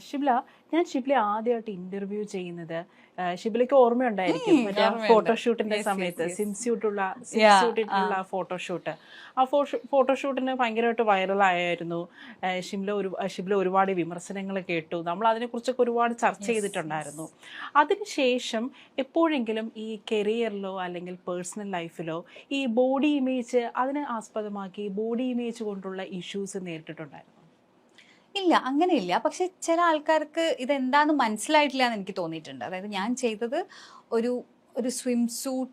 ഷിബ്ല, ഞാൻ ഷിബ്ലയെ ആദ്യമായിട്ട് ഇന്റർവ്യൂ ചെയ്യുന്നത് ഷിബ്ലയ്ക്ക് ഓർമ്മയുണ്ടായിരിക്കും മറ്റേ ഫോട്ടോഷൂട്ടിന്റെ സമയത്ത് സ്വിംസ്യൂട്ടുള്ള ഫോട്ടോഷൂട്ട്. ആ ഫോട്ടോഷൂട്ടിന് ഭയങ്കരമായിട്ട് വൈറലായിരുന്നു. ഷിബ്ല ഒരുപാട് വിമർശനങ്ങൾ കേട്ടു. നമ്മൾ അതിനെക്കുറിച്ചൊക്കെ ഒരുപാട് ചർച്ച ചെയ്തിട്ടുണ്ടായിരുന്നു. അതിനുശേഷം എപ്പോഴെങ്കിലും ഈ കരിയറിലോ അല്ലെങ്കിൽ പേഴ്സണൽ ലൈഫിലോ ഈ ബോഡി ഇമേജ് അതിനെ ആസ്പദമാക്കി ബോഡി ഇമേജ് കൊണ്ടുള്ള ഇഷ്യൂസ് നേരിട്ടിട്ടുണ്ടായിരുന്നു? ഇല്ല, അങ്ങനെയില്ല. പക്ഷെ ചില ആൾക്കാർക്ക് ഇതെന്താന്ന് മനസ്സിലായിട്ടില്ല എന്ന് എനിക്ക് തോന്നിയിട്ടുണ്ട്. അതായത് ഞാൻ ചെയ്തത് ഒരു ഒരു സ്വിം സൂട്ട്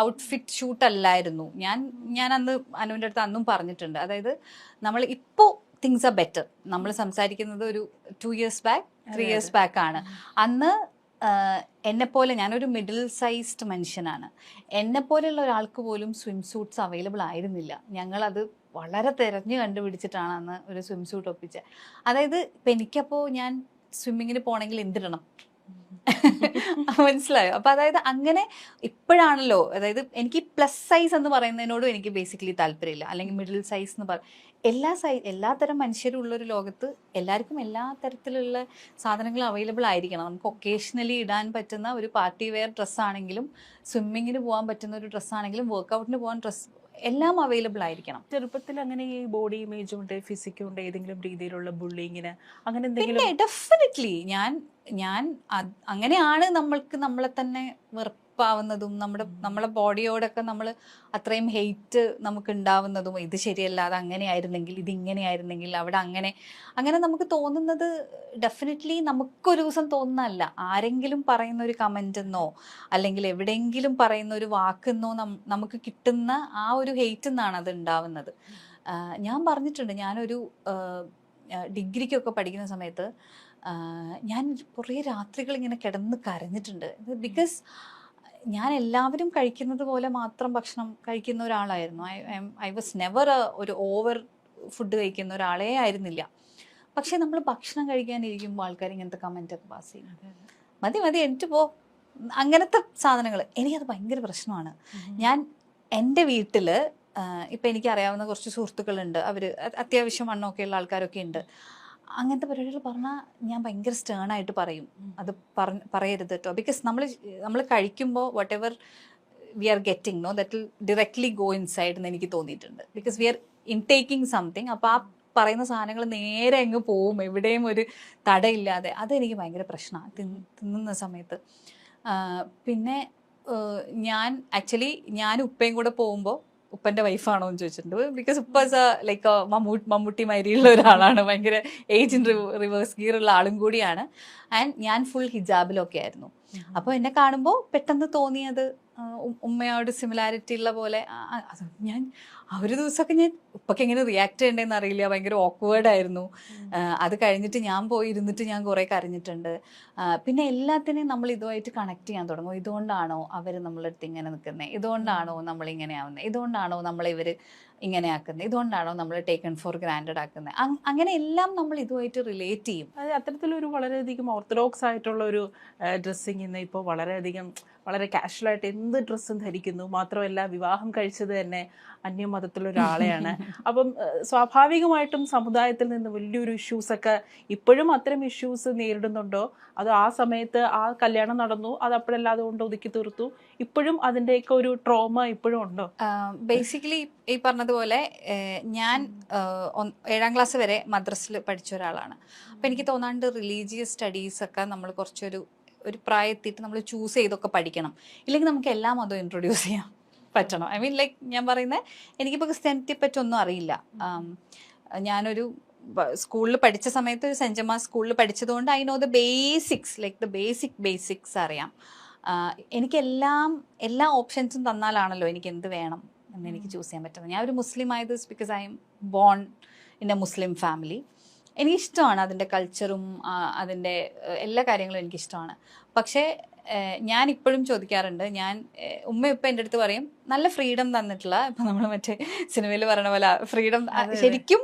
ഔട്ട്ഫിറ്റ് ഷൂട്ട് അല്ലായിരുന്നു. ഞാൻ അന്ന് അനുവിൻ്റെ അടുത്ത് അന്നും പറഞ്ഞിട്ടുണ്ട്. അതായത് നമ്മൾ ഇപ്പോൾ തിങ്സ് ആർ ബെറ്റർ. നമ്മൾ സംസാരിക്കുന്നത് ഒരു 2 years ബാക്ക് 3 years ബാക്ക് ആണ്. അന്ന് എന്നെപ്പോലെ ഞാനൊരു മിഡിൽ സൈസ്ഡ് മനുഷ്യനാണ്. എന്നെപ്പോലെയുള്ള ഒരാൾക്ക് പോലും സ്വിം സൂട്ട്സ് അവൈലബിൾ ആയിരുന്നില്ല. ഞങ്ങളത് വളരെ തിരഞ്ഞു കണ്ടുപിടിച്ചിട്ടാണ് അന്ന് ഒരു സ്വിം സൂട്ട് ഒപ്പിച്ചത്. അതായത് ഇപ്പം എനിക്കപ്പോൾ ഞാൻ സ്വിമ്മിങ്ങിന് പോകണമെങ്കിൽ എന്തിടണം മനസ്സിലായോ? അപ്പം അതായത് അങ്ങനെ ഇപ്പോഴാണല്ലോ, അതായത് എനിക്ക് പ്ലസ് സൈസ് എന്ന് പറയുന്നതിനോടും എനിക്ക് ബേസിക്കലി താല്പര്യമില്ല. അല്ലെങ്കിൽ മിഡിൽ സൈസ് എന്ന് എല്ലാ തരം മനുഷ്യരും ഉള്ളൊരു ലോകത്ത് എല്ലാവർക്കും എല്ലാ തരത്തിലുള്ള സാധനങ്ങളും അവൈലബിൾ ആയിരിക്കണം. നമുക്ക് ഒക്കേഷണലി ഇടാൻ പറ്റുന്ന ഒരു പാർട്ടി വെയർ ഡ്രസ്സാണെങ്കിലും, സ്വിമ്മിങ്ങിന് പോകാൻ പറ്റുന്ന ഒരു ഡ്രസ്സാണെങ്കിലും, വർക്കൗട്ടിന് പോകാൻ ഡ്രസ്സ് എല്ലാം അവൈലബിൾ ആയിരിക്കണം. ചെറുപ്പത്തിൽ അങ്ങനെ ഈ ബോഡി ഇമേജ് കൊണ്ട് ഫിസിക് കൊണ്ട് ഏതെങ്കിലും രീതിയിലുള്ള ബുള്ളിങ്ങിന് അങ്ങനെ എന്തെങ്കിലും? പിന്നെ ഡെഫിനറ്റ്ലി ഞാൻ അങ്ങനെയാണ് നമ്മൾക്ക് നമ്മളെ തന്നെ വെറുപ്പാവുന്നതും നമ്മളെ ബോഡിയോടൊക്കെ നമ്മൾ അത്രയും ഹെയ്റ്റ് നമുക്ക് ഉണ്ടാവുന്നതും. ഇത് ശരിയല്ല, അത് അങ്ങനെയായിരുന്നെങ്കിൽ, ഇതിങ്ങനെയായിരുന്നെങ്കിൽ, അവിടെ അങ്ങനെ നമുക്ക് തോന്നുന്നത് ഡെഫിനറ്റ്ലി നമുക്കൊരു ദിവസം തോന്നുന്നതല്ല. ആരെങ്കിലും പറയുന്ന ഒരു കമൻ്റെന്നോ അല്ലെങ്കിൽ എവിടെയെങ്കിലും പറയുന്ന ഒരു വാക്കെന്നോ നമുക്ക് കിട്ടുന്ന ആ ഒരു ഹെയ്റ്റ് നിന്നാണ് അത് ഉണ്ടാവുന്നത്. ഞാൻ പറഞ്ഞിട്ടുണ്ട്, ഞാനൊരു ഡിഗ്രിക്കൊക്കെ പഠിക്കുന്ന സമയത്ത് ഞാൻ കുറേ രാത്രികൾ ഇങ്ങനെ കിടന്ന് കരഞ്ഞിട്ടുണ്ട്. ബിക്കോസ് ഞാൻ എല്ലാവരും കഴിക്കുന്നത് പോലെ മാത്രം ഭക്ഷണം കഴിക്കുന്ന ഒരാളായിരുന്നു. ഐ വാസ് നെവർ ഒരു ഓവർ ഫുഡ് കഴിക്കുന്ന ഒരാളേ ആയിരുന്നില്ല. പക്ഷെ നമ്മൾ ഭക്ഷണം കഴിക്കാനിരിക്കുമ്പോൾ ആൾക്കാർ ഇങ്ങനത്തെ കമൻ്റൊക്കെ പാസ് ചെയ്യും. മതി എനിക്ക് അങ്ങനത്തെ സാധനങ്ങൾ എനിക്കത് ഭയങ്കര പ്രശ്നമാണ്. ഞാൻ എൻ്റെ വീട്ടിൽ ഇപ്പം എനിക്കറിയാവുന്ന കുറച്ച് സുഹൃത്തുക്കളുണ്ട്, അവർ അത്യാവശ്യം വണ്ണമൊക്കെയുള്ള ആൾക്കാരൊക്കെ ഉണ്ട്. അങ്ങനത്തെ പരിപാടികൾ പറഞ്ഞാൽ ഞാൻ ഭയങ്കര സ്റ്റേണായിട്ട് പറയും, അത് പറയരുത് കേട്ടോ. ബിക്കോസ് നമ്മൾ കഴിക്കുമ്പോൾ whatever we are getting that will directly go inside എന്ന് എനിക്ക് തോന്നിയിട്ടുണ്ട്. Because we are intaking something. അപ്പോൾ ആ പറയുന്ന സാധനങ്ങൾ നേരെ അങ്ങ് പോവും, എവിടെയും ഒരു തടയില്ലാതെ. അതെനിക്ക് ഭയങ്കര പ്രശ്നമാണ് തിന്നുന്ന സമയത്ത്. പിന്നെ ഞാൻ ഉപ്പയും കൂടെ പോകുമ്പോൾ ഉപ്പൻ്റെ വൈഫാണോ എന്ന് ചോദിച്ചിട്ടുണ്ട്. ബിക്കോസ് ഉപ്പ ലൈക്ക് മമ്മൂട്ടി മാതിരിയുള്ള ഒരാളാണ്, ഭയങ്കര ഏജ് ഇൻ റിവേഴ്സ് ഗിയർ ഉള്ള ആളും കൂടിയാണ്. ആൻഡ് ഞാൻ ഫുൾ ഹിജാബിലൊക്കെ ആയിരുന്നു. അപ്പോൾ എന്നെ കാണുമ്പോൾ പെട്ടെന്ന് തോന്നിയത് ഉമ്മയോട് സിമിലാരിറ്റി ഉള്ള പോലെ. ഞാൻ ഒരു ദിവസമൊക്കെ ഞാൻ ഉപ്പൊക്കെ എങ്ങനെ റിയാക്ട് ചെയ്യേണ്ടതെന്ന് അറിയില്ല, ഭയങ്കര ഓക്വേർഡായിരുന്നു. അത് കഴിഞ്ഞിട്ട് ഞാൻ പോയി ഇരുന്നിട്ട് ഞാൻ കുറേ കരഞ്ഞിട്ടുണ്ട്. പിന്നെ എല്ലാത്തിനെയും നമ്മൾ ഇതുമായിട്ട് കണക്ട് ചെയ്യാൻ തുടങ്ങും. ഇതുകൊണ്ടാണോ അവർ നമ്മളെ അടുത്ത് ഇങ്ങനെ നിൽക്കുന്നത്, ഇതുകൊണ്ടാണോ നമ്മളിങ്ങനെ ആവുന്നത്, ഇതുകൊണ്ടാണോ നമ്മളെ ഇവർ ഇങ്ങനെ ആക്കുന്നത്, ഇതുകൊണ്ടാണോ നമ്മൾ ടേക്കൺ ഫോർ ഗ്രാൻഡഡ് ആക്കുന്നത്. അങ്ങനെ എല്ലാം നമ്മൾ ഇതുമായിട്ട് റിലേറ്റ് ചെയ്യും. അത് അത്തരത്തിലൊരു വളരെയധികം ഓർത്തഡോക്സ് ആയിട്ടുള്ള ഒരു ഡ്രസ്സിങ് ഇന്ന് ഇപ്പോൾ വളരെ കാഷ്വലായിട്ട് എന്ത് ഡ്രസ്സും ധരിക്കുന്നു. മാത്രമല്ല വിവാഹം കഴിച്ചത് തന്നെ അന്യമതത്തിലൊരാളെയാണ്. അപ്പം സ്വാഭാവികമായിട്ടും സമുദായത്തിൽ നിന്ന് വലിയൊരു ഇഷ്യൂസൊക്കെ ഇപ്പോഴും അത്തരം ഇഷ്യൂസ് നേരിടുന്നുണ്ടോ? അത് ആ സമയത്ത് ആ കല്യാണം നടന്നു, അത് അപ്പോഴല്ലാതെ കൊണ്ട് ഒതുക്കി തീർത്തു, ഇപ്പോഴും അതിൻ്റെയൊക്കെ ഒരു ട്രോമ ഇപ്പോഴും ഉണ്ടോ? ബേസിക്കലി ഈ പറഞ്ഞതുപോലെ ഞാൻ 7ാം ക്ലാസ് വരെ മദ്രസിൽ പഠിച്ച ഒരാളാണ്. അപ്പം എനിക്ക് തോന്നാണ്ട് റിലീജിയസ് സ്റ്റഡീസൊക്കെ നമ്മൾ കുറച്ചൊരു പ്രായത്തിട്ട് നമ്മൾ ചൂസ് ചെയ്തൊക്കെ പഠിക്കണം. ഇല്ലെങ്കിൽ നമുക്ക് എല്ലാ മതവും ഇൻട്രൊഡ്യൂസ് ചെയ്യാൻ പറ്റണം. ഐ മീൻ ലൈക്ക് ഞാൻ പറയുന്നത്, എനിക്കിപ്പോൾ ക്രിസ്ത്യാനിറ്റിയെ പറ്റൊന്നും അറിയില്ല. ഞാനൊരു സ്കൂളിൽ പഠിച്ച സമയത്ത് ഒരു സെൻറ്റ് ജമാസ് സ്കൂളിൽ പഠിച്ചതുകൊണ്ട് I know the basics, like the basics അറിയാം. എനിക്ക് എല്ലാ ഓപ്ഷൻസും തന്നാലാണല്ലോ എനിക്ക് എന്ത് വേണം എന്ന് എനിക്ക് ചൂസ് ചെയ്യാൻ പറ്റുന്നത്. ഞാൻ ഒരു മുസ്ലിം ആയത് because I M born in a Muslim family. എനിക്കിഷ്ടമാണ് അതിൻ്റെ കൾച്ചറും അതിൻ്റെ എല്ലാ കാര്യങ്ങളും എനിക്കിഷ്ടമാണ്. പക്ഷേ ഞാൻ ഇപ്പോഴും ചോദിക്കാറുണ്ട്, ഉമ്മ ഇപ്പം എൻ്റെ അടുത്ത് പറയും നല്ല ഫ്രീഡം തന്നിട്ടുള്ള, ഇപ്പം നമ്മൾ മറ്റേ സിനിമയിൽ പറയണ പോലെ ഫ്രീഡം ശരിക്കും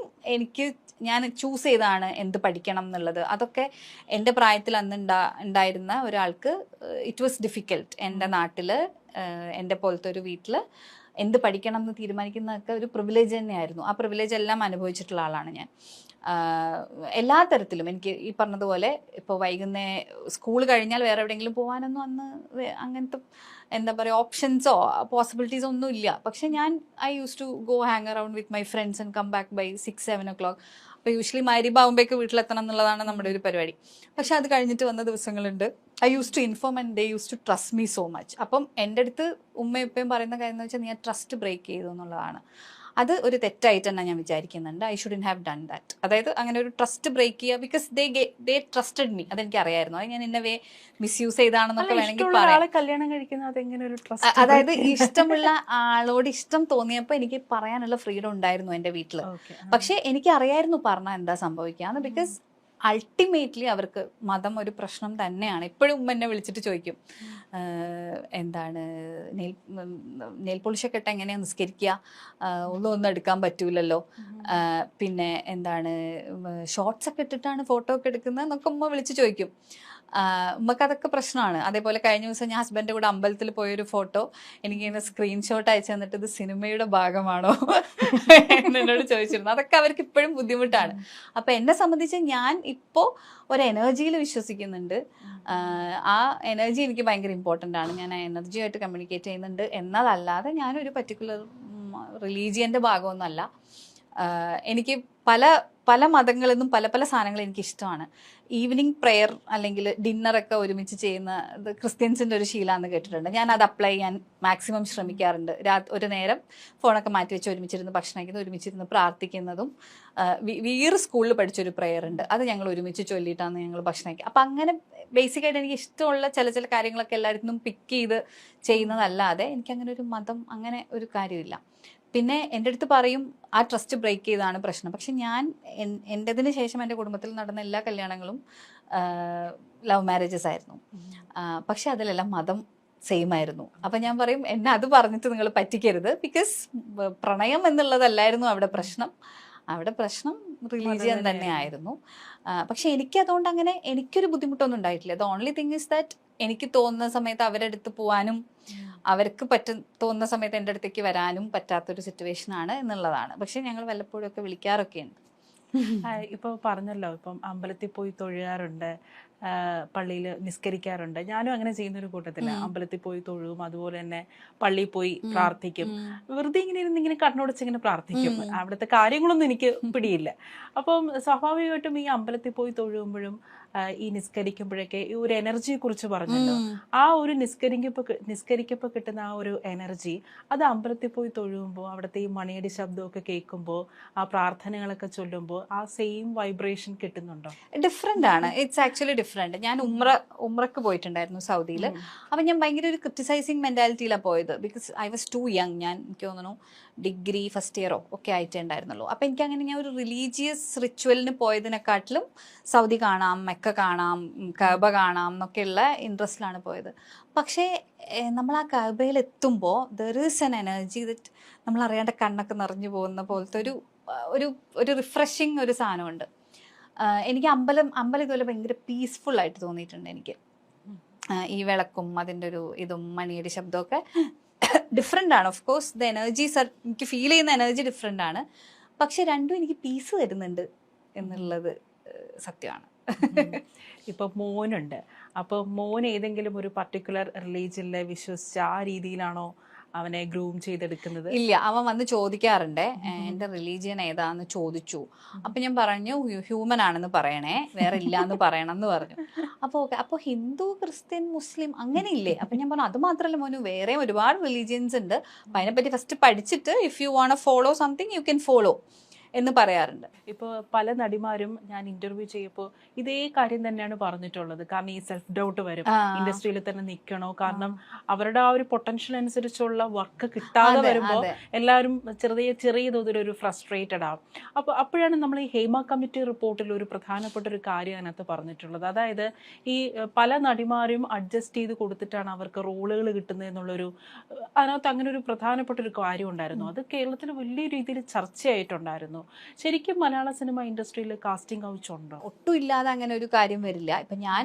ഞാൻ ചൂസ് ചെയ്താണ് എന്ത് പഠിക്കണം എന്നുള്ളത്. അതൊക്കെ എൻ്റെ പ്രായത്തിൽ അന്ന് ഉണ്ടായിരുന്ന ഒരാൾക്ക് ഇറ്റ് വാസ് ഡിഫിക്കൽട്ട്. എൻ്റെ നാട്ടിൽ എൻ്റെ പോലത്തെ ഒരു വീട്ടിൽ എന്ത് പഠിക്കണം എന്ന് തീരുമാനിക്കുന്നതൊക്കെ ഒരു പ്രിവിലേജ് തന്നെയായിരുന്നു. ആ പ്രിവിലേജ് എല്ലാം അനുഭവിച്ചിട്ടുള്ള ആളാണ് ഞാൻ. എല്ലാ തരത്തിലും എനിക്ക് ഈ പറഞ്ഞതുപോലെ ഇപ്പോൾ സ്കൂൾ കഴിഞ്ഞാൽ വേറെ എവിടെയെങ്കിലും പോകാനൊന്നും അന്ന് അങ്ങനത്തെ എന്താ പറയുക ഓപ്ഷൻസോ പോസിബിലിറ്റീസോ ഒന്നും ഇല്ല. പക്ഷെ I use to go hang around with my friends and come back by 6-7 o'clock. അപ്പോൾ യൂഷ്വലി മഗ്‌രിബാവുമ്പോഴേക്ക് വീട്ടിലെത്തണം എന്നുള്ളതാണ് നമ്മുടെ ഒരു പരിപാടി. പക്ഷെ അത് കഴിഞ്ഞിട്ട് വന്ന ദിവസങ്ങളുണ്ട്. I use to inform and they use to trust me so much. അപ്പം എൻ്റെ അടുത്ത് ഉമ്മയും ഉപ്പയും പറയുന്ന കാര്യം എന്ന് വെച്ചാൽ നീ ആ ട്രസ്റ്റ് ബ്രേക്ക് ചെയ്തു എന്നുള്ളതാണ്. അത് ഒരു തെറ്റായിട്ട് തന്നെ ഞാൻ വിചാരിക്കുന്നുണ്ട്. I shouldn't have done that. അതായത് അങ്ങനെ ഒരു ട്രസ്റ്റ് ബ്രേക്ക് ചെയ്യുക, ബിക്കോസ് ദേ ട്രസ്റ്റഡ് മീ. അതെനിക്ക് അറിയായിരുന്നു. അത് ഞാൻ ഇന്ന വേ മിസ്യൂസ് ചെയ്താണെന്നൊക്കെ വേണമെങ്കിൽ പറയാം. കല്യാണം കഴിക്കുന്നത് എങ്ങനെ ഒരു ട്രസ്റ്റ്? അതായത് ഇഷ്ടമുള്ള ആളോട് ഇഷ്ടം തോന്നിയപ്പോൾ എനിക്ക് പറയാനുള്ള ഫ്രീഡം ഉണ്ടായിരുന്നു എൻ്റെ വീട്ടിൽ. പക്ഷെ എനിക്ക് അറിയായിരുന്നു പറഞ്ഞാൽ എന്താ സംഭവിക്കാന്ന്. ബിക്കോസ് അൾട്ടിമേറ്റ്ലി അവർക്ക് മതം ഒരു പ്രശ്നം തന്നെയാണ്. ഇപ്പോഴും ഉമ്മ എന്നെ വിളിച്ചിട്ട് ചോദിക്കും, എന്താണ് നെയിൽ പോളിഷൊക്കെ ഇട്ട് എങ്ങനെയാണ് നിസ്കരിക്കുക, ഒന്നും എടുക്കാൻ പറ്റൂലല്ലോ, പിന്നെ എന്താണ് ഷോർട്സ് ഒക്കെ ഇട്ടിട്ടാണ് ഫോട്ടോ ഒക്കെ എടുക്കുന്നത് എന്നൊക്കെ ഉമ്മ വിളിച്ച് ചോദിക്കും. ഉമ്മക്ക് അതൊക്കെ പ്രശ്നമാണ്. അതേപോലെ കഴിഞ്ഞ ദിവസം ഞാൻ ഹസ്ബൻഡിൻ്റെ കൂടെ അമ്പലത്തിൽ പോയൊരു ഫോട്ടോ എനിക്കിങ്ങനെ സ്ക്രീൻഷോട്ട് അയച്ചു തന്നിട്ട് ഇത് സിനിമയുടെ ഭാഗമാണോ എന്നോട് ചോദിച്ചിരുന്നു. അതൊക്കെ അവർക്ക് ഇപ്പോഴും ബുദ്ധിമുട്ടാണ്. അപ്പം എന്നെ സംബന്ധിച്ച് ഞാൻ ഇപ്പോൾ ഒരു എനർജിയിൽ വിശ്വസിക്കുന്നുണ്ട്. ആ എനർജി എനിക്ക് ഭയങ്കര ഇമ്പോർട്ടൻ്റ് ആണ്. ഞാൻ ആ എനർജിയായിട്ട് കമ്മ്യൂണിക്കേറ്റ് ചെയ്യുന്നുണ്ട് എന്നതല്ലാതെ ഞാനൊരു പർട്ടിക്കുലർ റിലീജിയൻ്റെ ഭാഗമൊന്നുമല്ല. എനിക്ക് പല മതങ്ങളിൽ നിന്നും പല സാധനങ്ങൾ എനിക്ക് ഇഷ്ടമാണ്. ഈവനിങ് പ്രെയർ അല്ലെങ്കിൽ ഡിന്നറൊക്കെ ഒരുമിച്ച് ചെയ്യുന്ന ക്രിസ്ത്യൻസിൻ്റെ ഒരു ശീലമാണെന്ന് കേട്ടിട്ടുണ്ട്. ഞാൻ അത് അപ്ലൈ ചെയ്യാൻ മാക്സിമം ശ്രമിക്കാറുണ്ട്. ഒരു നേരം ഫോണൊക്കെ മാറ്റി വെച്ച് ഒരുമിച്ചിരുന്ന് ഭക്ഷണം കഴിക്കുന്നത്, ഒരുമിച്ചിരുന്ന് പ്രാർത്ഥിക്കുന്നതും. വീറ് സ്കൂളിൽ പഠിച്ചൊരു പ്രെയർ ഉണ്ട്, അത് ഞങ്ങൾ ഒരുമിച്ച് ചൊല്ലിയിട്ടാണ് ഞങ്ങൾ ഭക്ഷണം കഴിക്കുക. അപ്പം അങ്ങനെ ബേസിക്കായിട്ട് എനിക്ക് ഇഷ്ടമുള്ള ചില കാര്യങ്ങളൊക്കെ എല്ലായിടത്തും പിക്ക് ചെയ്ത് ചെയ്യുന്നതല്ലാതെ എനിക്കങ്ങനെ ഒരു മതം അങ്ങനെ ഒരു കാര്യമില്ല. പിന്നെ എൻ്റെ അടുത്ത് പറയും ആ ട്രസ്റ്റ് ബ്രേക്ക് ചെയ്താണ് പ്രശ്നം. പക്ഷെ എൻ്റെതിന് ശേഷം എൻ്റെ കുടുംബത്തിൽ നടന്ന എല്ലാ കല്യാണങ്ങളും ലവ് മാരേജസ് ആയിരുന്നു. പക്ഷെ അതിലെല്ലാം മതം സെയിം ആയിരുന്നു. അപ്പം ഞാൻ പറയും എന്നെ അത് പറഞ്ഞിട്ട് നിങ്ങൾ പറ്റിക്കരുത്. ബിക്കോസ് പ്രണയം എന്നുള്ളതല്ലായിരുന്നു അവിടെ പ്രശ്നം. അവിടെ പ്രശ്നം റിലീജിയൻ തന്നെ ആയിരുന്നു. പക്ഷെ എനിക്കതുകൊണ്ട് അങ്ങനെ എനിക്കൊരു ബുദ്ധിമുട്ടൊന്നും ഉണ്ടായിട്ടില്ല. The only thing is that എനിക്ക് തോന്നുന്ന സമയത്ത് അവരുടെ അടുത്ത് പോകാനും അവർക്ക് തോന്നുന്ന സമയത്ത് എൻ്റെ അടുത്തേക്ക് വരാനും പറ്റാത്തൊരു സിറ്റുവേഷൻ ആണ് എന്നുള്ളതാണ്. പക്ഷെ ഞങ്ങൾ വല്ലപ്പോഴും ഒക്കെ വിളിക്കാറൊക്കെയുണ്ട്. ഇപ്പോൾ പറഞ്ഞല്ലോ, ഇപ്പം അമ്പലത്തിൽ പോയി തൊഴുകാറുണ്ട്, പള്ളിയിൽ നിസ്കരിക്കാറുണ്ട്. ഞാനും അങ്ങനെ ചെയ്യുന്നൊരു കൂട്ടത്തില്ല. അമ്പലത്തിൽ പോയി തൊഴുകും, അതുപോലെ തന്നെ പള്ളിയിൽ പോയി പ്രാർത്ഥിക്കും. വെറുതെ ഇങ്ങനെ കണ്ണുടച്ചിങ്ങനെ പ്രാർത്ഥിക്കും. അവിടുത്തെ കാര്യങ്ങളൊന്നും എനിക്ക് പിടിയില്ല. അപ്പം സ്വാഭാവികമായിട്ടും ഈ അമ്പലത്തിൽ പോയി തൊഴുകുമ്പോഴും ഈ നിസ്കരിക്കുമ്പോഴൊക്കെ ഈ ഒരു എനർജിയെ കുറിച്ച് പറഞ്ഞല്ലോ. ആ ഒരു നിസ്കരിക്കപ്പോൾ കിട്ടുന്ന ആ ഒരു എനർജി, അത് അമ്പലത്തിൽ പോയി തൊഴുകുമ്പോൾ അവിടുത്തെ ഈ മണിയടി ശബ്ദമൊക്കെ കേൾക്കുമ്പോൾ ആ പ്രാർത്ഥനകളൊക്കെ ചൊല്ലുമ്പോൾ ആ സെയിം വൈബ്രേഷൻ കിട്ടുന്നുണ്ടോ? ഡിഫറെന്റ് ആണ്. It's actually different. ഞാൻ ഉംറക്ക് പോയിട്ടുണ്ടായിരുന്നു സൗദിയിൽ. അപ്പം ഞാൻ ഭയങ്കര ഒരു ക്രിറ്റിസൈസിങ് മെന്റാലിറ്റിയിലാണ് പോയത്. Because I was too young. എനിക്ക് തോന്നുന്നു ഡിഗ്രി ഫസ്റ്റ് ഇയറോ ഒക്കെ ആയിട്ടേ ഉണ്ടായിരുന്നുള്ളൂ. അപ്പം എനിക്കങ്ങനെ ഞാൻ ഒരു റിലീജിയസ് റിച്വലിന് പോയതിനെക്കാട്ടിലും സൗദി കാണാം, മെക്ക കാണാം, കഅബ കാണാം എന്നൊക്കെയുള്ള ഇൻട്രസ്റ്റിലാണ് പോയത്. പക്ഷേ നമ്മൾ ആ കഅബയിൽ എത്തുമ്പോൾ there is N energy that നമ്മൾ അറിയാണ്ട് കണ്ണൊക്കെ നിറഞ്ഞു പോകുന്ന പോലത്തെ ഒരു റിഫ്രഷിങ് ഒരു സാധനമുണ്ട്. എനിക്ക് അമ്പലം ഇതുപോലെ ഭയങ്കര പീസ്ഫുൾ ആയിട്ട് തോന്നിയിട്ടുണ്ട് എനിക്ക്. ഈ വിളക്കും അതിൻ്റെ ഒരു ഇതും മണിയുടെ ശബ്ദമൊക്കെ ഡിഫറെൻ്റ് ആണ്. ഓഫ് കോഴ്സ് ദ എനർജീസ് എനിക്ക് ഫീൽ ചെയ്യുന്ന എനർജി ഡിഫറെൻ്റ് ആണ്. പക്ഷെ രണ്ടും എനിക്ക് പീസ് തരുന്നുണ്ട് എന്നുള്ളത് സത്യമാണ്. ഇപ്പൊ മോനുണ്ട്. അപ്പോൾ മോൻ ഏതെങ്കിലും ഒരു പർട്ടിക്കുലർ റിലീജിയനിൽ വിശ്വസിച്ച ആ രീതിയിലാണോ അവനെ ഗ്രൂം ചെയ്തെടുക്കുന്നത്? ഇല്ല, അവൻ വന്ന് ചോദിക്കാറുണ്ട് എൻ്റെ റിലീജിയൻ ഏതാന്ന് ചോദിച്ചു. അപ്പം ഞാൻ പറഞ്ഞു ഹ്യൂമൻ ആണെന്ന് പറയണേ, വേറെ ഇല്ല എന്ന് പറയണം എന്ന് പറഞ്ഞു. അപ്പോൾ ഓക്കെ, അപ്പോൾ ഹിന്ദു, ക്രിസ്ത്യൻ, മുസ്ലിം അങ്ങനെ ഇല്ലേ? അപ്പം ഞാൻ പറഞ്ഞു അത് മാത്രമല്ല മോനു, വേറെ ഒരുപാട് റിലീജിയൻസ് ഉണ്ട്. അപ്പം അതിനെപ്പറ്റി ഫസ്റ്റ് പഠിച്ചിട്ട് if you want follow something you can follow എന്ന് പറയാറുണ്ട്. ഇപ്പോൾ പല നടിമാരും ഞാൻ ഇന്റർവ്യൂ ചെയ്യപ്പോൾ ഇതേ കാര്യം തന്നെയാണ് പറഞ്ഞിട്ടുള്ളത്. കാരണം ഈ സെൽഫ് ഡൗട്ട് വരും, ഇൻഡസ്ട്രിയിൽ തന്നെ നിൽക്കണോ, കാരണം അവരുടെ ആ ഒരു പൊട്ടൻഷ്യൽ അനുസരിച്ചുള്ള വർക്ക് കിട്ടാതെ വരുമ്പോൾ എല്ലാവരും ചെറിയ തോതിലൊരു ഫ്രസ്ട്രേറ്റഡ് ആവും. അപ്പോൾ അപ്പോഴാണ് നമ്മൾ ഈ ഹേമ കമ്മിറ്റി റിപ്പോർട്ടിൽ ഒരു പ്രധാനപ്പെട്ട ഒരു കാര്യം അതിനകത്ത് പറഞ്ഞിട്ടുള്ളത്. അതായത് ഈ പല നടിമാരും അഡ്ജസ്റ്റ് ചെയ്ത് കൊടുത്തിട്ടാണ് അവർക്ക് റോളുകൾ കിട്ടുന്നത് എന്നുള്ളൊരു, അതിനകത്ത് അങ്ങനെ ഒരു പ്രധാനപ്പെട്ട ഒരു കാര്യം ഉണ്ടായിരുന്നു. അത് കേരളത്തിൽ വലിയ രീതിയിൽ ചർച്ചയായിട്ടുണ്ടായിരുന്നു. ശരിക്കും മലയാള സിനിമ ഇൻഡസ്ട്രിയിൽ കാസ്റ്റിംഗ് കൗച്ച് ഉണ്ടോ? ഒട്ടും ഇല്ലാതെ അങ്ങനെ ഒരു കാര്യം വരില്ല. ഇപ്പം ഞാൻ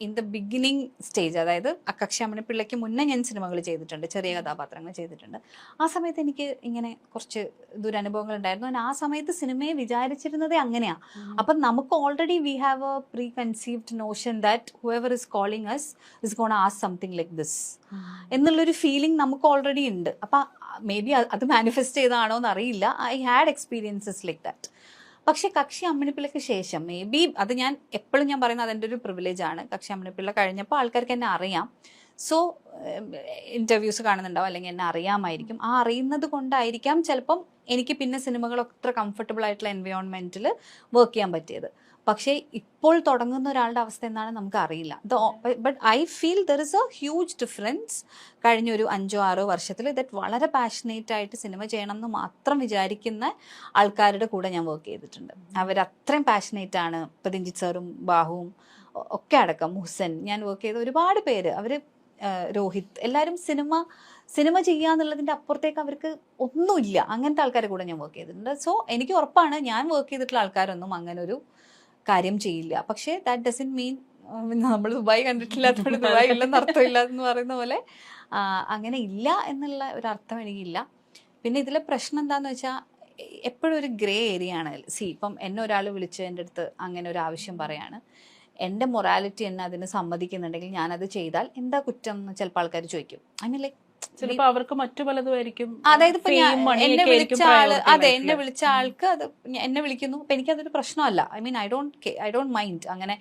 ഇൻ ദ ബിഗിനിങ് സ്റ്റേജ്, അതായത് അക്കക്ഷ അമ്മിണിപ്പിള്ളയ്ക്ക് മുന്നേ ഞാൻ സിനിമകൾ ചെയ്തിട്ടുണ്ട്, ചെറിയ കഥാപാത്രങ്ങൾ ചെയ്തിട്ടുണ്ട്. ആ സമയത്ത് എനിക്ക് ഇങ്ങനെ കുറച്ച് ദുരനുഭവങ്ങൾ ഉണ്ടായിരുന്നു. ഞാൻ ആ സമയത്ത് സിനിമയെ വിചാരിച്ചിരുന്നതേ അങ്ങനെയാണ്. അപ്പം നമുക്ക് already we have a preconceived notion that whoever is calling us is gonna ask something like this എന്നുള്ളൊരു ഫീലിംഗ് നമുക്ക് ഓൾറെഡി ഉണ്ട്. അപ്പം മേ ബി അത് മാനിഫെസ്റ്റ് ചെയ്തതാണോ എന്ന് അറിയില്ല. I had experiences like that. പക്ഷെ കക്ഷി അമ്മിണിപ്പിള്ളയ്ക്ക് ശേഷം മേ ബി അത് ഞാൻ എപ്പോഴും ഞാൻ പറയുന്നത് അതെൻ്റെ ഒരു പ്രിവിലേജ് ആണ്. കക്ഷി അമ്മിണിപ്പിള്ള കഴിഞ്ഞപ്പോൾ ആൾക്കാർക്ക് എന്നെ അറിയാം. സോ ഇൻ്റർവ്യൂസ് കാണുന്നുണ്ടാവും, അല്ലെങ്കിൽ എന്നെ അറിയാമായിരിക്കും. ആ അറിയുന്നത് കൊണ്ടായിരിക്കാം ചിലപ്പം എനിക്ക് പിന്നെ സിനിമകൾ അത്ര കംഫർട്ടബിൾ ആയിട്ടുള്ള എൻവയോൺമെൻറ്റിൽ വർക്ക് ചെയ്യാൻ പറ്റിയത്. പക്ഷേ ഇപ്പോൾ തുടങ്ങുന്ന ഒരാളുടെ അവസ്ഥ എന്താണ് നമുക്ക് അറിയില്ല. But I feel there is A huge difference കഴിഞ്ഞൊരു 5-6 വർഷത്തിൽ ദറ്റ് വളരെ പാഷനേറ്റ് ആയിട്ട് സിനിമ ചെയ്യണം എന്ന് മാത്രം വിചാരിക്കുന്ന ആൾക്കാരുടെ കൂടെ ഞാൻ വർക്ക് ചെയ്തിട്ടുണ്ട്. അവരത്രയും പാഷനേറ്റ് ആണ്. ഇപ്പം രഞ്ജിത്ത് സാറും ബാഹുവും ഒക്കെ അടക്കം, മുഹ്സൻ, ഞാൻ വർക്ക് ചെയ്ത ഒരുപാട് പേര്, അവർ രോഹിത്, എല്ലാവരും സിനിമ ചെയ്യുക എന്നുള്ളതിൻ്റെ അപ്പുറത്തേക്ക് അവർക്ക് ഒന്നുമില്ല. അങ്ങനത്തെ ആൾക്കാരെ കൂടെ ഞാൻ വർക്ക് ചെയ്തിട്ടുണ്ട്. സോ എനിക്ക് ഉറപ്പാണ് ഞാൻ വർക്ക് ചെയ്തിട്ടുള്ള ആൾക്കാരൊന്നും അങ്ങനെ ഒരു കാര്യം ചെയ്യില്ല. പക്ഷേ ദാറ്റ് ഡസൻ മീൻ നമ്മൾ ദുബായ് കണ്ടിട്ടില്ലാത്തതുകൊണ്ട് ദുബായ് ഇല്ലെന്ന് അർത്ഥമില്ല എന്ന് പറയുന്ന പോലെ അങ്ങനെ ഇല്ല എന്നുള്ള ഒരു അർത്ഥം എനിക്കില്ല. പിന്നെ ഇതിലെ പ്രശ്നം എന്താണെന്ന് വെച്ചാൽ എപ്പോഴും ഒരു ഗ്രേ ഏരിയ ആണ്. ഇപ്പം എന്നെ ഒരാൾ വിളിച്ച് എൻ്റെ അടുത്ത് അങ്ങനെ ഒരു ആവശ്യം പറയാണ്, എൻ്റെ മൊറാലിറ്റി എന്നെ അതിന് സമ്മതിക്കുന്നുണ്ടെങ്കിൽ ഞാനത് ചെയ്താൽ എന്താ കുറ്റം എന്ന് ചിലപ്പോൾ ആൾക്കാർ ചോദിക്കും. ഐ മീൻ ലൈക്ക് ചിലപ്പോൾ അവർക്ക് മറ്റു പലതുമായിരിക്കും. അതായത് ഇപ്പൊ എന്നെ വിളിച്ച ആള്, അതെ, എന്നെ വിളിച്ച ആൾക്ക് അത് എന്നെ വിളിക്കുന്നു, അപ്പൊ എനിക്കതൊരു പ്രശ്നമല്ല. I mean I don't mind. അങ്ങനെ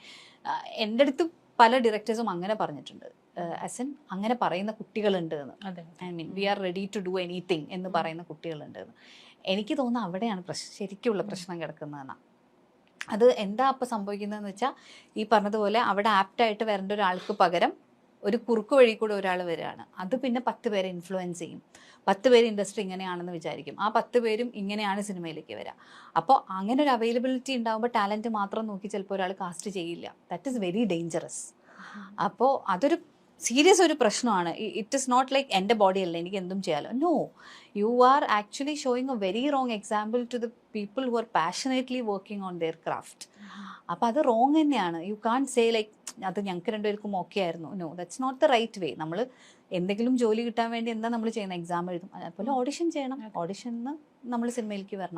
എൻ്റെ അടുത്ത് പല ഡയറക്ടേഴ്സും അങ്ങനെ പറഞ്ഞിട്ടുണ്ട്, ആസ് ഇൻ അങ്ങനെ പറയുന്ന കുട്ടികളുണ്ട് എന്ന്. I mean we are ready to do anything എന്ന് പറയുന്ന കുട്ടികളുണ്ട് എന്ന്. എനിക്ക് തോന്നുന്നു അവിടെയാണ് ശരിക്കുള്ള പ്രശ്നം കിടക്കുന്നതെന്നാണ്. അത് എന്താ അപ്പം സംഭവിക്കുന്നതെന്ന് വെച്ചാൽ ഈ പറഞ്ഞതുപോലെ അവിടെ ആപ്റ്റായിട്ട് വരേണ്ട ഒരാൾക്ക് പകരം ഒരു കുറുക്ക് വഴി കൂടെ ഒരാൾ വരികയാണ്. അത് പിന്നെ 10 പേരെ ഇൻഫ്ലുവൻസ് ചെയ്യും. 10 പേര് ഇൻഡസ്ട്രി ഇങ്ങനെയാണെന്ന് വിചാരിക്കും. ആ 10 പേരും ഇങ്ങനെയാണ് സിനിമയിലേക്ക് വരിക. അപ്പോൾ അങ്ങനെ ഒരു അവൈലബിലിറ്റി ഉണ്ടാകുമ്പോൾ ടാലൻറ്റ് മാത്രം നോക്കി ചിലപ്പോൾ ഒരാൾ കാസ്റ്റ് ചെയ്യില്ല. That is very dangerous. അപ്പോൾ അതൊരു സീരിയസ് ഒരു പ്രശ്നമാണ്. ഇറ്റ് ഇസ് നോട്ട് ലൈക്ക് എൻ്റെ ബോഡി അല്ല എനിക്ക് എന്തും ചെയ്യാമല്ലോ. No, you are actually showing a very wrong example to the people who are passionately working on their craft. അപ്പോൾ അത് റോങ് തന്നെയാണ്. യു കാൺ സേ ലൈക്ക് അത് ഞങ്ങൾക്ക് രണ്ടുപേർക്കും ഓക്കെ ആയിരുന്നു. No, that's not the right way. നമ്മൾ എന്തെങ്കിലും ജോലി കിട്ടാൻ വേണ്ടി എന്താ നമ്മൾ ചെയ്യുന്ന, എക്സാം എഴുതും, അതുപോലെ ഓഡിഷൻ ചെയ്യണം. ഓഡിഷനിൽ നമ്മൾ സിനിമയിലേക്ക് വരണം.